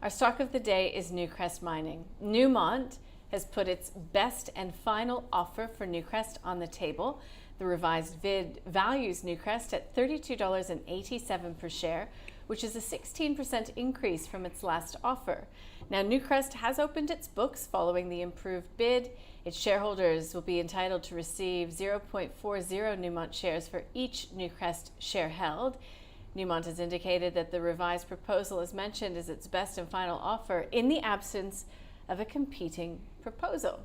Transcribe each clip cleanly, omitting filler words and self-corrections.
Our stock of the day is Newcrest Mining. Newmont has put its best and final offer for Newcrest on the table. The revised bid values Newcrest at $32.87 per share, which is a 16% increase from its last offer. Now, Newcrest has opened its books following the improved bid. Its shareholders will be entitled to receive 0.40 Newmont shares for each Newcrest share held. Newmont has indicated that the revised proposal, as mentioned, is its best and final offer in the absence of a competing proposal.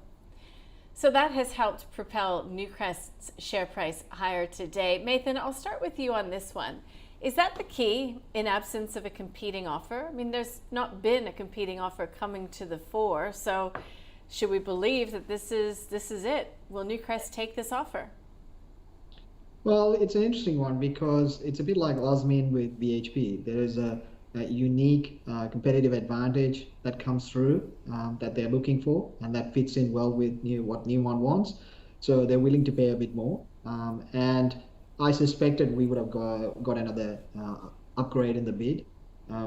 So that has helped propel Newcrest's share price higher today. Mathan, I'll start with you on this one. Is that the key in absence of a competing offer? I mean, there's not been a competing offer coming to the fore, so should we believe that this is it? Will Newcrest take this offer? Well, it's an interesting one because it's a bit like Osmin with BHP. There is a unique competitive advantage that comes through that they're looking for, and that fits in well with what Newmont wants. So they're willing to pay a bit more. And I suspected we would have got another upgrade in the bid.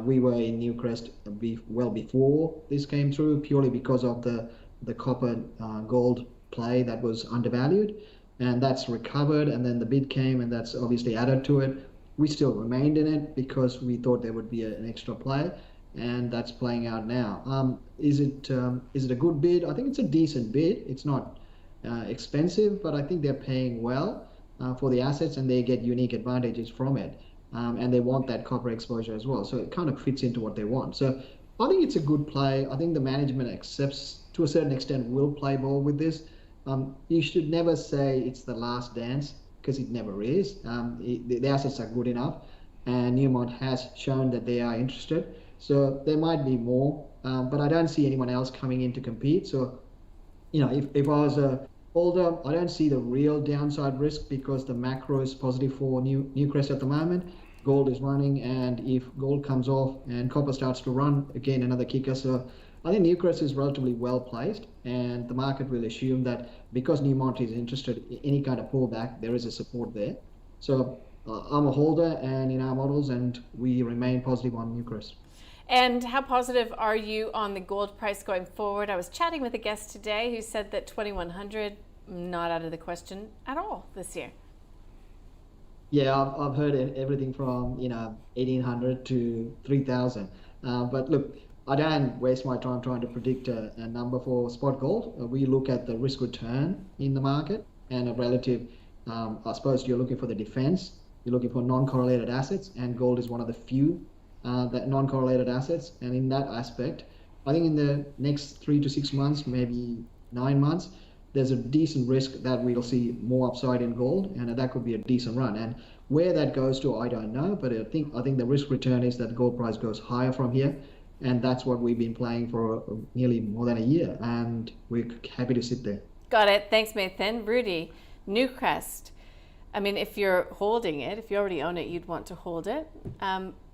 We were in Newcrest well before this came through, purely because of the copper gold play that was undervalued. And that's recovered, and then the bid came, and that's obviously added to it. We still remained in it because we thought there would be an extra play, and that's playing out now. Is it a good bid? I think it's a decent bid. It's not expensive, but I think they're paying well for the assets, and they get unique advantages from it. And they want that copper exposure as well. So it kind of fits into what they want. So I think it's a good play. I think the management accepts, to a certain extent, will play ball with this. You should never say it's the last dance, because it never is. The assets are good enough, and Newmont has shown that they are interested. So there might be more, but I don't see anyone else coming in to compete. So, if I was a holder, I don't see the real downside risk because the macro is positive for Newcrest at the moment. Gold is running, and if gold comes off and copper starts to run, again, another kicker. So I think Newcrest is relatively well placed, and the market will assume that because Newmont is interested in any kind of pullback, there is a support there. So I'm a holder and in our models, and we remain positive on Newcrest. And how positive are you on the gold price going forward? I was chatting with a guest today who said that 2,100 not out of the question at all this year. Yeah, I've heard everything from 1,800 to 3,000. But look, I don't waste my time trying to predict a number for spot gold. We look at the risk return in the market and a relative. I suppose you're looking for the defense. You're looking for non-correlated assets, and gold is one of the few that non-correlated assets. And in that aspect, I think in the next 3 to 6 months, maybe 9 months, there's a decent risk that we'll see more upside in gold, and that could be a decent run. And where that goes to, I don't know, but I think the risk return is that the gold price goes higher from here, and that's what we've been playing for nearly more than a year, and we're happy to sit there. Got it. Thanks, Mathan. Rudi, Newcrest. I mean, if you're holding it, if you already own it, you'd want to hold it.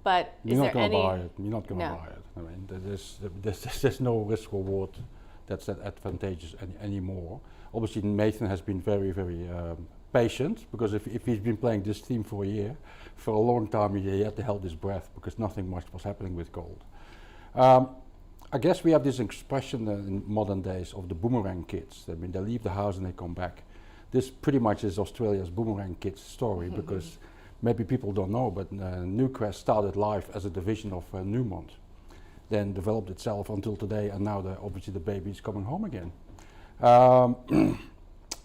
But is there any? You're not going to buy it. I mean, there's no risk reward that's that advantageous anymore. Obviously, Mathan has been very, very patient, because if he's been playing this theme for a year, for a long time, he had to hold his breath because nothing much was happening with gold. I guess we have this expression in modern days of the boomerang kids. I mean, they leave the house and they come back. This pretty much is Australia's boomerang kids story, because maybe people don't know, but Newcrest started life as a division of Newmont, then developed itself until today, and now obviously the baby is coming home again.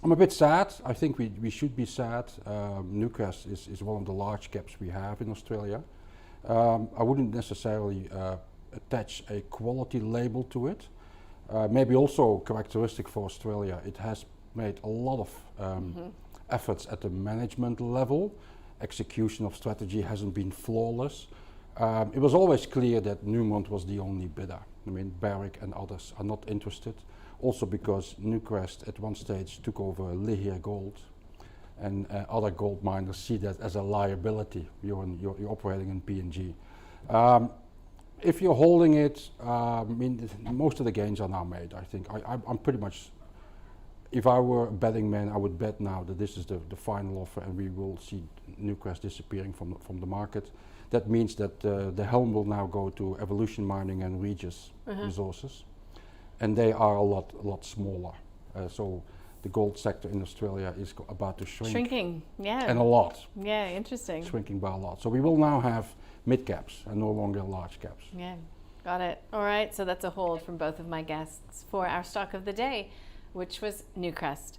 I'm a bit sad. I think we should be sad. Newcrest is one of the large caps we have in Australia. I wouldn't necessarily attach a quality label to it. Maybe also characteristic for Australia, it has made a lot of efforts at the management level. Execution of strategy hasn't been flawless. It was always clear that Newmont was the only bidder. I mean, Barrick and others are not interested. Also because Newcrest at one stage took over Lihir Gold, and other gold miners see that as a liability. You're operating in PNG. If you're holding it, I mean, most of the gains are now made. I think I'm pretty much. If I were a betting man, I would bet now that this is the final offer, and we will see Newcrest disappearing from the market. That means that the helm will now go to Evolution Mining and Aeris Resources, and they are a lot smaller. So the gold sector in Australia is about to shrink. Shrinking, yeah. And a lot. Yeah, interesting. Shrinking by a lot. So we will now have mid caps and no longer large caps. Yeah, got it. All right, so that's a hold from both of my guests for our stock of the day, which was Newcrest.